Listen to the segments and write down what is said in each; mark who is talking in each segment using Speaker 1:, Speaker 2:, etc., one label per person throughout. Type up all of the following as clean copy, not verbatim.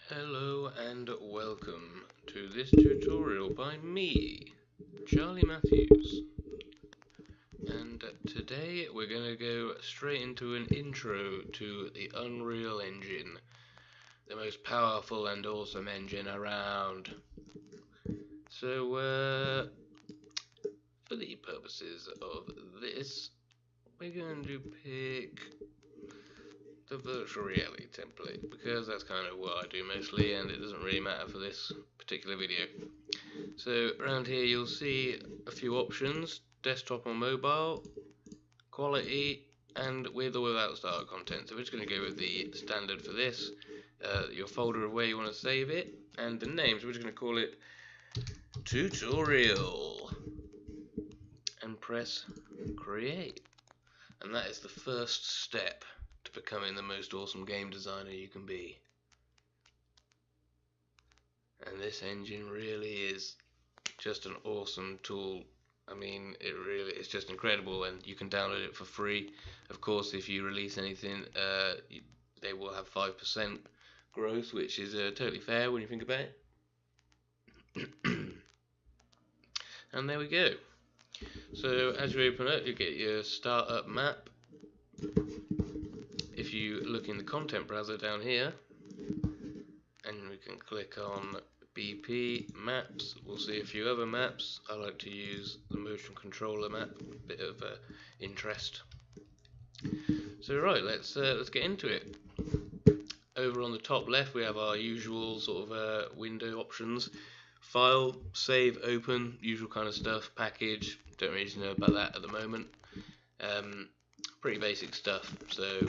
Speaker 1: Hello and welcome to this tutorial by me, Charlie Matthews. And today we're going to go straight into an intro to the Unreal Engine, the most powerful and awesome engine around. So, for the purposes of this, we're going to pick the virtual reality template because that's kind of what I do mostly, and it doesn't really matter for this particular video. So around here you'll see a few options: desktop or mobile, quality, and with or without starter content. So we're just going to go with the standard for this, your folder of where you want to save it, and the name. So we're just going to call it tutorial and press create. And that is the first step to becoming the most awesome game designer you can be. And this engine really is just an awesome tool. I mean, it's just incredible, and you can download it for free. Of course, if you release anything, they will have 5% growth, which is totally fair when you think about it. And there we go. So as you open it, you get your startup map. If you look in the content browser down here, and we can click on BP maps, we'll see a few other maps. I like to use the motion controller map, bit of interest. So right, let's get into it. Over on the top left we have our usual sort of window options: file, save, open, usual kind of stuff. Package, don't really know about that at the moment. Pretty basic stuff. So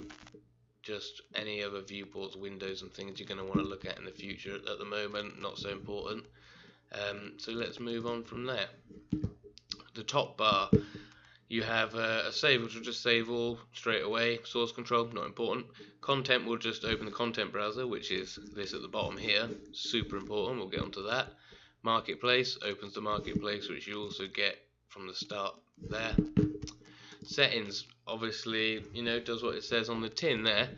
Speaker 1: just any other viewports, windows and things you're going to want to look at in the future. At the moment, not so important. So let's move on from there. The top bar, you have a save, which will just save all straight away. Source control, not important. Content will just open the content browser, which is this at the bottom here. Super important, we'll get onto that. Marketplace opens the marketplace, which you also get from the start there. Settings, obviously, does what it says on the tin there.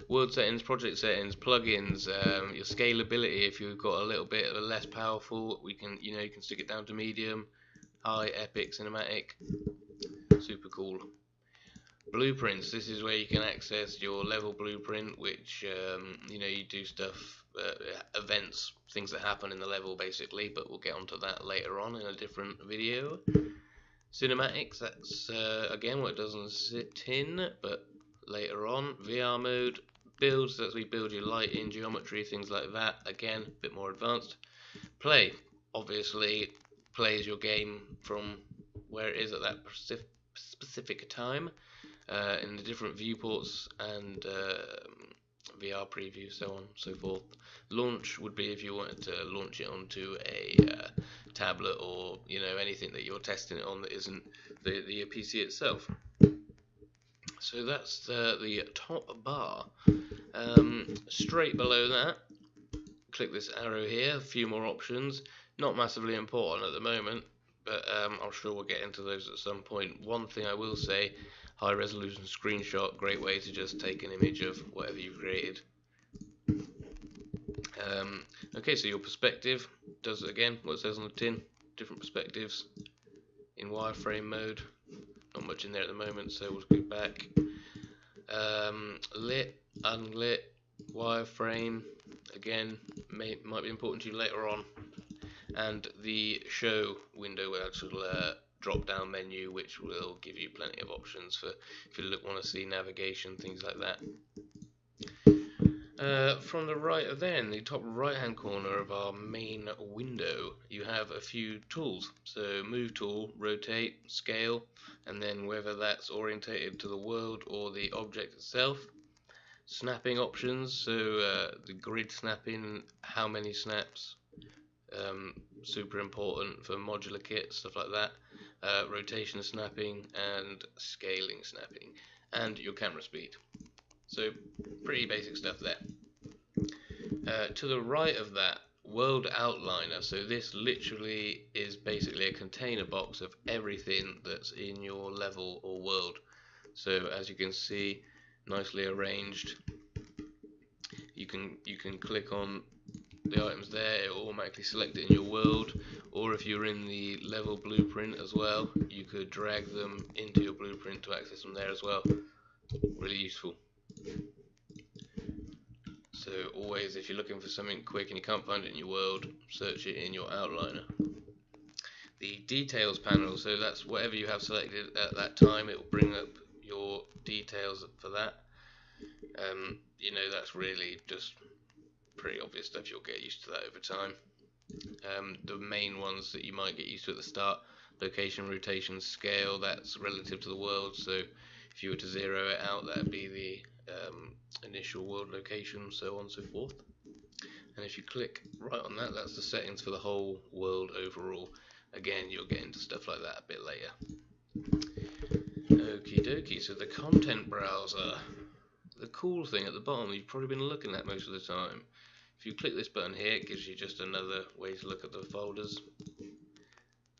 Speaker 1: World settings, project settings, plugins, your scalability. If you've got a little bit of a less powerful, you can stick it down to medium, high, epic, cinematic. Super cool. Blueprints, this is where you can access your level blueprint, which you do stuff, events, things that happen in the level basically, but we'll get onto that later on in a different video. Cinematics, that's again what it does on the tin, but later on. VR mode, builds, that's where you build your lighting, geometry, things like that, again a bit more advanced. Play, obviously plays your game from where it is at that specific time, in the different viewports and VR preview, so on and so forth. Launch would be if you wanted to launch it onto a tablet or anything that you're testing it on that isn't the PC itself. So that's the top bar. Straight below that, click this arrow here, a few more options. Not massively important at the moment, but I'm sure we'll get into those at some point. One thing I will say: high resolution screenshot, great way to just take an image of whatever you've created. Okay, so your perspective does again what it says on the tin, different perspectives in wireframe mode. Not much in there at the moment, so we'll go back. Lit, unlit, wireframe, again might be important to you later on. And the show window, actual drop down menu, which will give you plenty of options for if you want to see navigation, things like that. From the right of there, in the top right hand corner of our main window, you have a few tools. So move tool, rotate, scale, and then whether that's orientated to the world or the object itself. Snapping options, so the grid snapping, how many snaps, super important for modular kits, stuff like that. Rotation snapping and scaling snapping, and your camera speed. So pretty basic stuff there. To the right of that, world outliner. So this literally is basically a container box of everything that's in your level or world. So as you can see, nicely arranged. you can click on the items there, it will automatically select it in your world, or if you're in the level blueprint as well, you could drag them into your blueprint to access them there as well. Really useful. So always, if you're looking for something quick and you can't find it in your world, search it in your outliner. The details panel, so that's whatever you have selected at that time, it will bring up your details for that. You know, that's really just pretty obvious stuff. You'll get used to that over time. The main ones that you might get used to at the start: location, rotation, scale, that's relative to the world. So if you were to zero it out, that would be the initial world location, so on and so forth. And if you click right on that, that's the settings for the whole world overall. Again, you'll get into stuff like that a bit later. Okie dokie, so the content browser. The cool thing at the bottom, you've probably been looking at most of the time. If you click this button here, it gives you just another way to look at the folders.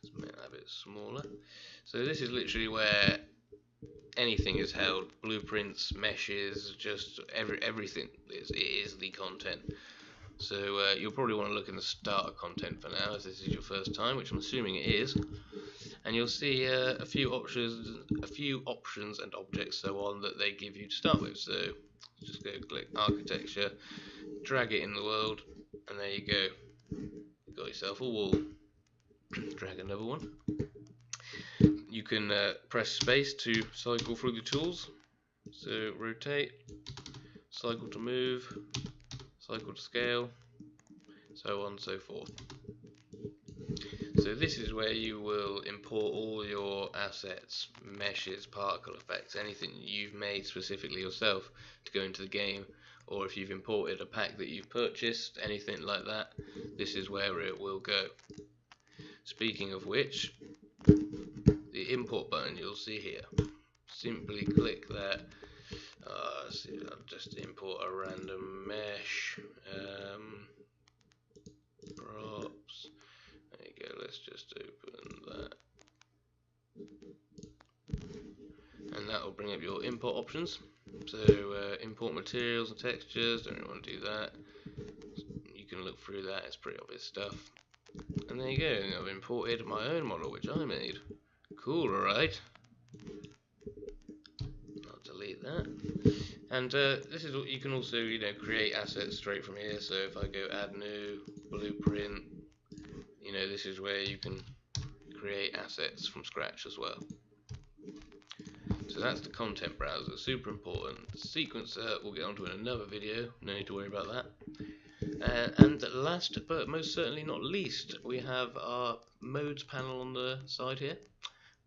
Speaker 1: Let's make that a bit smaller. So this is literally where anything is held: blueprints, meshes, just everything is the content. So you'll probably want to look in the starter content for now, as this is your first time, which I'm assuming it is. And you'll see a few options and objects so on that they give you to start with. So just go click architecture, drag it in the world, and there you go. You've got yourself a wall. Drag another one. You can press space to cycle through the tools. So rotate, cycle to move, cycle to scale, so on and so forth. So this is where you will import all your assets, meshes, particle effects, anything you've made specifically yourself to go into the game, or if you've imported a pack that you've purchased, anything like that, this is where it will go. Speaking of which, the import button you'll see here, simply click that. See, I'll just import a random mesh, props. There you go, let's just open that. And that will bring up your import options. So import materials and textures, don't really want to do that. You can look through that, it's pretty obvious stuff. And there you go, I've imported my own model which I made. Cool, alright. I'll delete that. And this is what you can also, create assets straight from here. So if I go add new, blueprint, this is where you can create assets from scratch as well. So that's the content browser, super important. The sequencer we'll get onto in another video, no need to worry about that. And last but most certainly not least, we have our modes panel on the side here.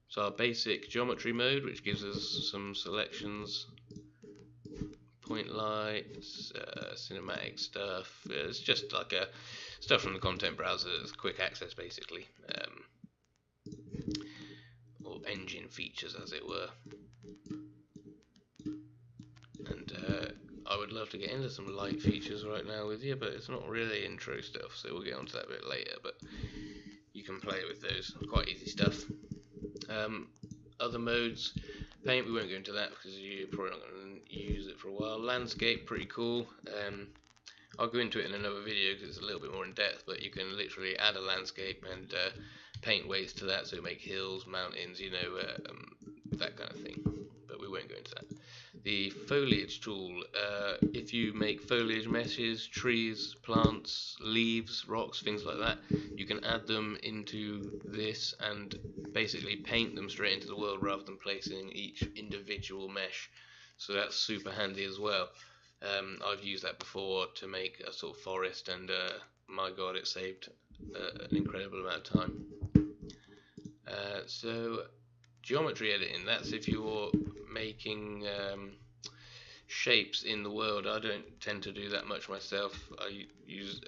Speaker 1: So our basic geometry mode, which gives us some selections, point lights, cinematic stuff. It's just like stuff from the content browser. It's quick access basically, or engine features as it were. And I would love to get into some light features right now with you, but it's not really intro stuff, so we'll get onto that a bit later. But you can play with those, quite easy stuff. Other modes, paint, we won't go into that because you're probably not going to use it for a while. Landscape, pretty cool. I'll go into it in another video because it's a little bit more in depth, but you can literally add a landscape and paint weights to that, so make hills, mountains, that kind of thing. But we won't go into that. The foliage tool, if you make foliage meshes, trees, plants, leaves, rocks, things like that, you can add them into this and basically paint them straight into the world rather than placing each individual mesh. So that's super handy as well. I've used that before to make a sort of forest, and my god, it saved an incredible amount of time. So geometry editing, that's if you're making shapes in the world. I don't tend to do that much myself. I use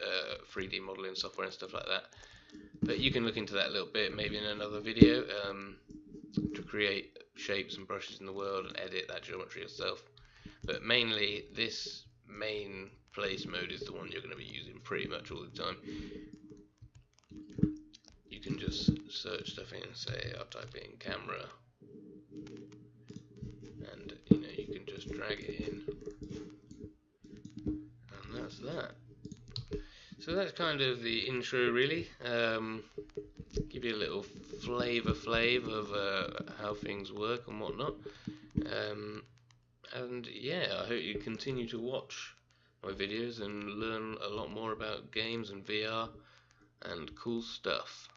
Speaker 1: 3D modeling software and stuff like that, but you can look into that a little bit maybe in another video, to create shapes and brushes in the world and edit that geometry yourself. But mainly this main place mode is the one you're going to be using pretty much all the time. You can just search stuff in, say I'll type in camera, and you can just drag it in, and So that's kind of the intro, really. Give you a little flavour of how things work and whatnot. And yeah, I hope you continue to watch my videos and learn a lot more about games and VR and cool stuff.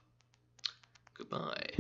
Speaker 1: Goodbye.